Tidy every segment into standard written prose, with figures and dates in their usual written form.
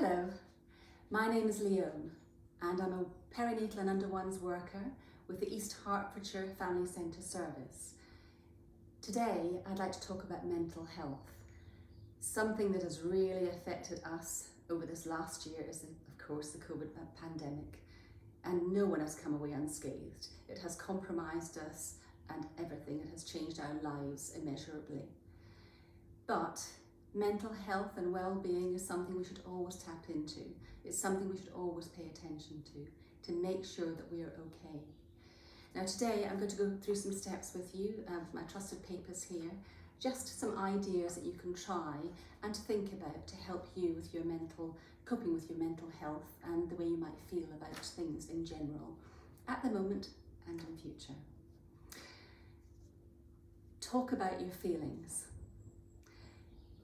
Hello, my name is Leone and I'm a perinatal and under ones worker with the East Hertfordshire Family Centre Service. Today I'd like to talk about mental health. Something that has really affected us over this last year is of course the COVID pandemic, and no one has come away unscathed. It has compromised us and everything. It has changed our lives immeasurably. But mental health and well-being is something we should always tap into. It's something we should always pay attention to make sure that we are okay. Now today I'm going to go through some steps with you, with my trusted papers here, just some ideas that you can try and to think about to help you with your coping with your mental health and the way you might feel about things in general, at the moment and in future. Talk about your feelings.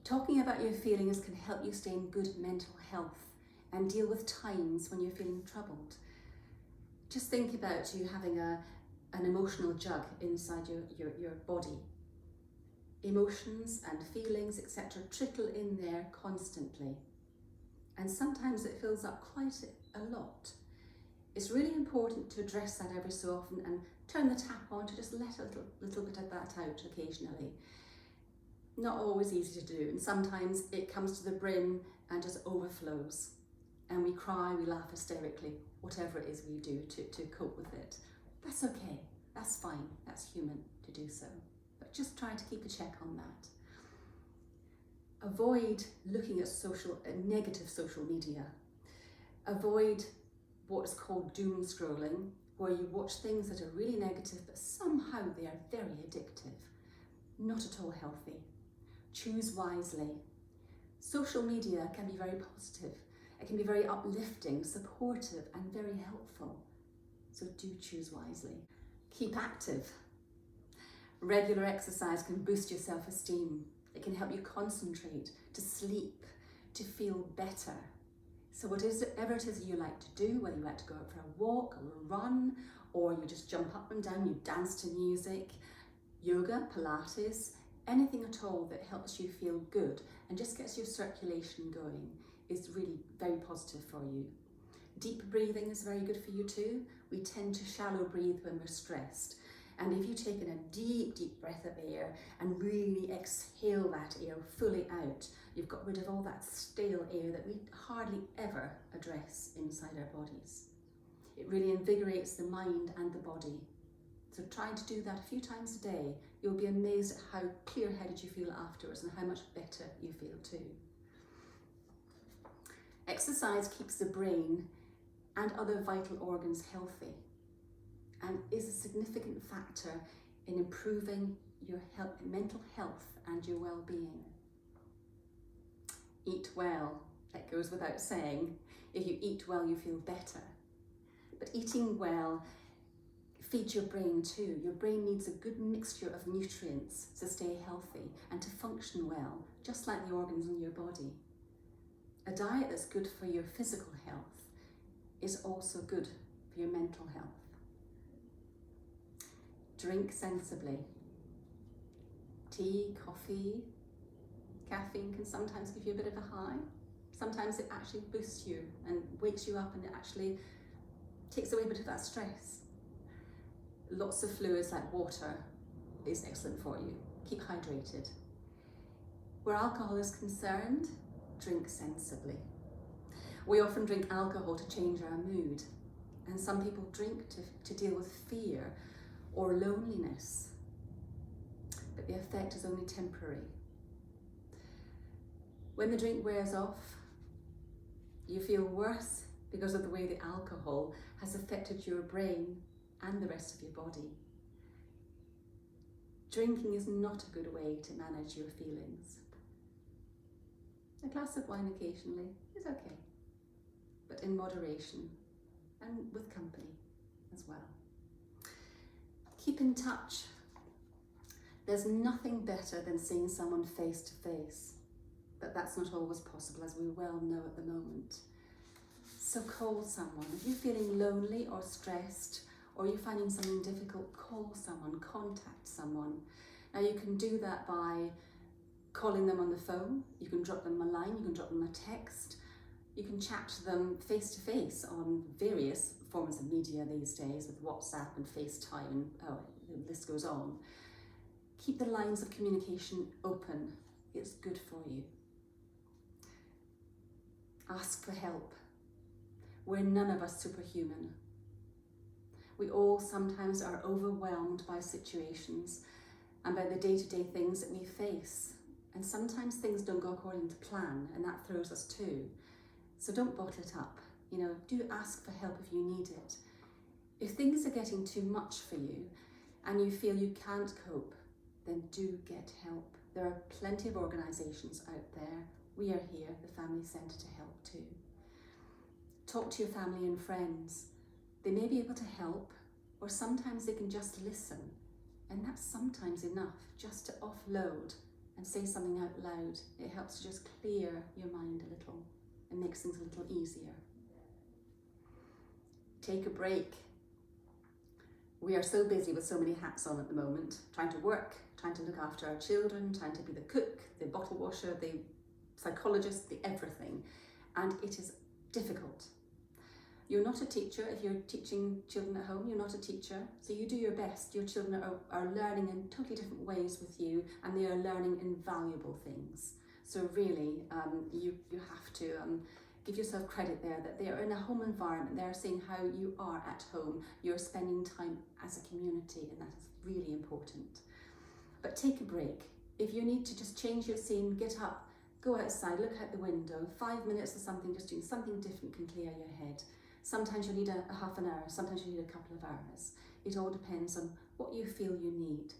Talking about your feelings can help you stay in good mental health and deal with times when you're feeling troubled. Just think about you having an emotional jug inside your body. Emotions and feelings, etc. trickle in there constantly. And sometimes it fills up quite a lot. It's really important to address that every so often and turn the tap on to just let a little bit of that out occasionally. Not always easy to do, and sometimes it comes to the brim and just overflows. And we cry, we laugh hysterically, whatever it is we do to cope with it. That's okay, that's fine, that's human to do so. But just try to keep a check on that. Avoid looking at negative social media. Avoid what's called doom scrolling, where you watch things that are really negative, but somehow they are very addictive. Not at all healthy. Choose wisely. Social media can be very positive. It can be very uplifting, supportive, and very helpful. So do choose wisely. Keep active. Regular exercise can boost your self-esteem. It can help you concentrate, to sleep, to feel better. So whatever it is you like to do, whether you like to go out for a walk or a run, or you just jump up and down, you dance to music, yoga, Pilates, anything at all that helps you feel good and just gets your circulation going is really very positive for you. Deep breathing is very good for you too. We tend to shallow breathe when we're stressed. And if you take in a deep, deep breath of air and really exhale that air fully out, you've got rid of all that stale air that we hardly ever address inside our bodies. It really invigorates the mind and the body. So trying to do that a few times a day, you'll be amazed at how clear-headed you feel afterwards and how much better you feel too. Exercise keeps the brain and other vital organs healthy and is a significant factor in improving your mental health and your well-being. Eat well, that goes without saying. If you eat well, you feel better. But eating well feeds your brain too. Your brain needs a good mixture of nutrients to stay healthy and to function well, just like the organs in your body. A diet that's good for your physical health is also good for your mental health. Drink sensibly. Tea, coffee, caffeine can sometimes give you a bit of a high. Sometimes it actually boosts you and wakes you up and it actually takes away a bit of that stress. Lots of fluids like water is excellent for you. Keep hydrated. Where alcohol is concerned, drink sensibly. We often drink alcohol to change our mood, and some people drink to deal with fear or loneliness, but the effect is only temporary. When the drink wears off, you feel worse because of the way the alcohol has affected your brain and the rest of your body. Drinking is not a good way to manage your feelings. A glass of wine occasionally is okay, but in moderation and with company as well. Keep in touch. There's nothing better than seeing someone face to face, but that's not always possible, as we well know at the moment. So call someone. If you're feeling lonely or stressed, or you're finding something difficult, call someone, contact someone. Now you can do that by calling them on the phone, you can drop them a line, you can drop them a text, You can chat to them face to face on various forms of media these days with WhatsApp and FaceTime and the list goes on. Keep the lines of communication open. It's good for you. Ask for help. We're none of us superhuman. We all sometimes are overwhelmed by situations and by the day-to-day things that we face. And sometimes things don't go according to plan, and that throws us too. So don't bottle it up. Do ask for help if you need it. If things are getting too much for you and you feel you can't cope, then do get help. There are plenty of organisations out there. We are here, the Family Centre, to help too. Talk to your family and friends. They may be able to help, or sometimes they can just listen. And that's sometimes enough, just to offload and say something out loud. It helps to just clear your mind a little and makes things a little easier. Take a break. We are so busy with so many hats on at the moment, trying to work, trying to look after our children, trying to be the cook, the bottle washer, the psychologist, the everything. And it is difficult. You're not a teacher if you're teaching children at home. You're not a teacher, so you do your best. Your children are learning in totally different ways with you, and they are learning invaluable things. So really, you have to give yourself credit there that they are in a home environment. They're seeing how you are at home. You're spending time as a community, and that is really important. But take a break. If you need to just change your scene, get up, go outside, look out the window. 5 minutes or something, just doing something different can clear your head. Sometimes you'll need a half an hour, sometimes you need a couple of hours. It all depends on what you feel you need.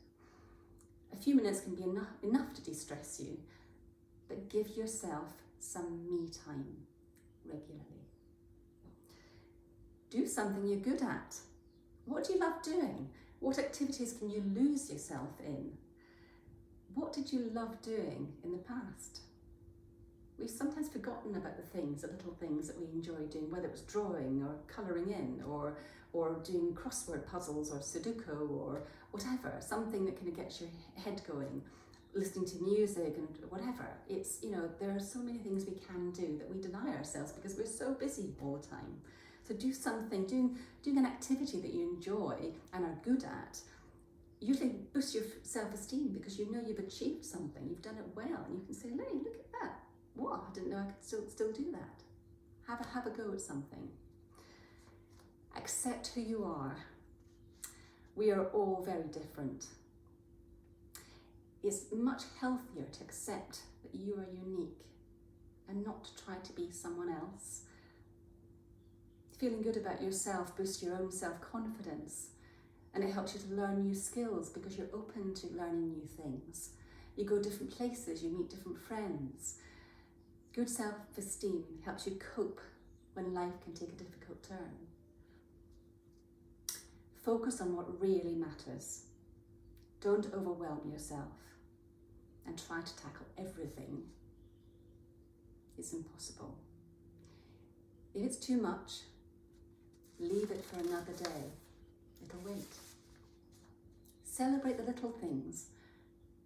A few minutes can be enough to de-stress you, but give yourself some me time regularly. Do something you're good at. What do you love doing? What activities can you lose yourself in? What did you love doing in the past? We've sometimes forgotten about the little things that we enjoy doing, whether it was drawing or colouring in or doing crossword puzzles or Sudoku or whatever, something that kind of gets your head going, listening to music and whatever. It's, there are so many things we can do that we deny ourselves because we're so busy all the time. So do something, doing an activity that you enjoy and are good at, usually boosts your self-esteem because you know you've achieved something, you've done it well, and you can say, hey, look at that. What? I didn't know I could still do that. Have a go at something. Accept who you are. We are all very different. It's much healthier to accept that you are unique and not to try to be someone else. Feeling good about yourself boosts your own self-confidence, and it helps you to learn new skills because you're open to learning new things. You go different places, you meet different friends. Good self-esteem helps you cope when life can take a difficult turn. Focus on what really matters. Don't overwhelm yourself and try to tackle everything. It's impossible. If it's too much, leave it for another day. It'll wait. Celebrate the little things.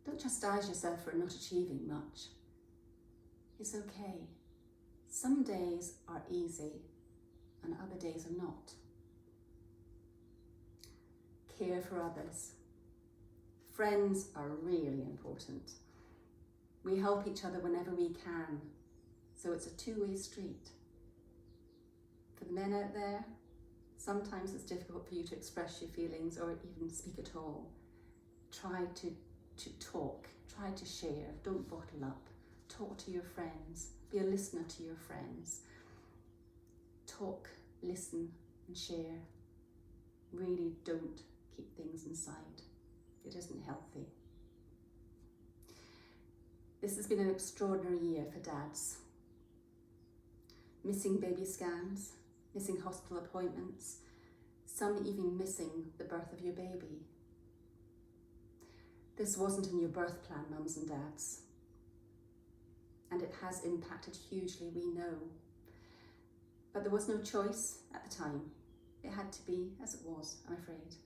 Don't chastise yourself for not achieving much. It's okay. Some days are easy and other days are not. Care for others. Friends are really important. We help each other whenever we can, so it's a two-way street. For the men out there, sometimes it's difficult for you to express your feelings or even speak at all. Try to talk, try to share, don't bottle up. Talk to your friends, be a listener to your friends. Talk, listen and share. Really don't keep things inside. It isn't healthy. This has been an extraordinary year for dads. Missing baby scans, missing hospital appointments, some even missing the birth of your baby. This wasn't in your birth plan, mums and dads. And it has impacted hugely, we know. But there was no choice at the time. It had to be as it was, I'm afraid.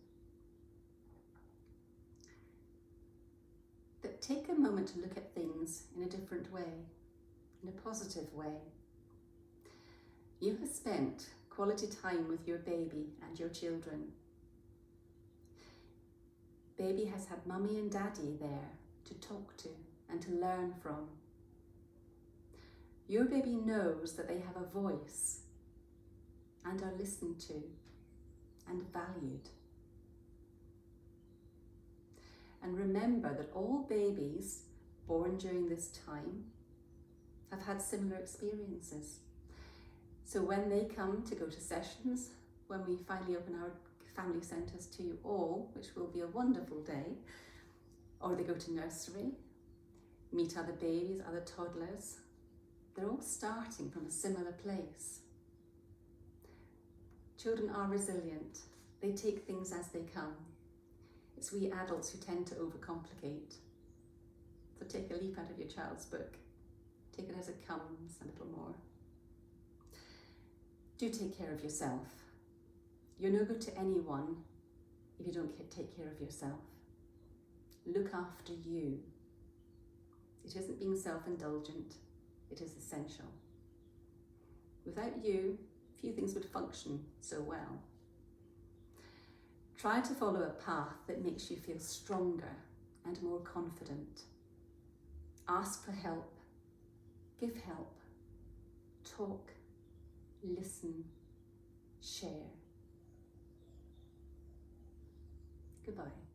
But take a moment to look at things in a different way, in a positive way. You have spent quality time with your baby and your children. Baby has had mummy and daddy there to talk to and to learn from. Your baby knows that they have a voice and are listened to and valued. And remember that all babies born during this time have had similar experiences. So when they come to go to sessions, when we finally open our family centres to you all, which will be a wonderful day, or they go to nursery, meet other babies, other toddlers, they're all starting from a similar place. Children are resilient. They take things as they come. It's we adults who tend to overcomplicate. So take a leaf out of your child's book. Take it as it comes, a little more. Do take care of yourself. You're no good to anyone if you don't take care of yourself. Look after you. It isn't being self-indulgent, it is essential. Without you, few things would function so well. Try to follow a path that makes you feel stronger and more confident. Ask for help, give help, talk, listen, share. Goodbye.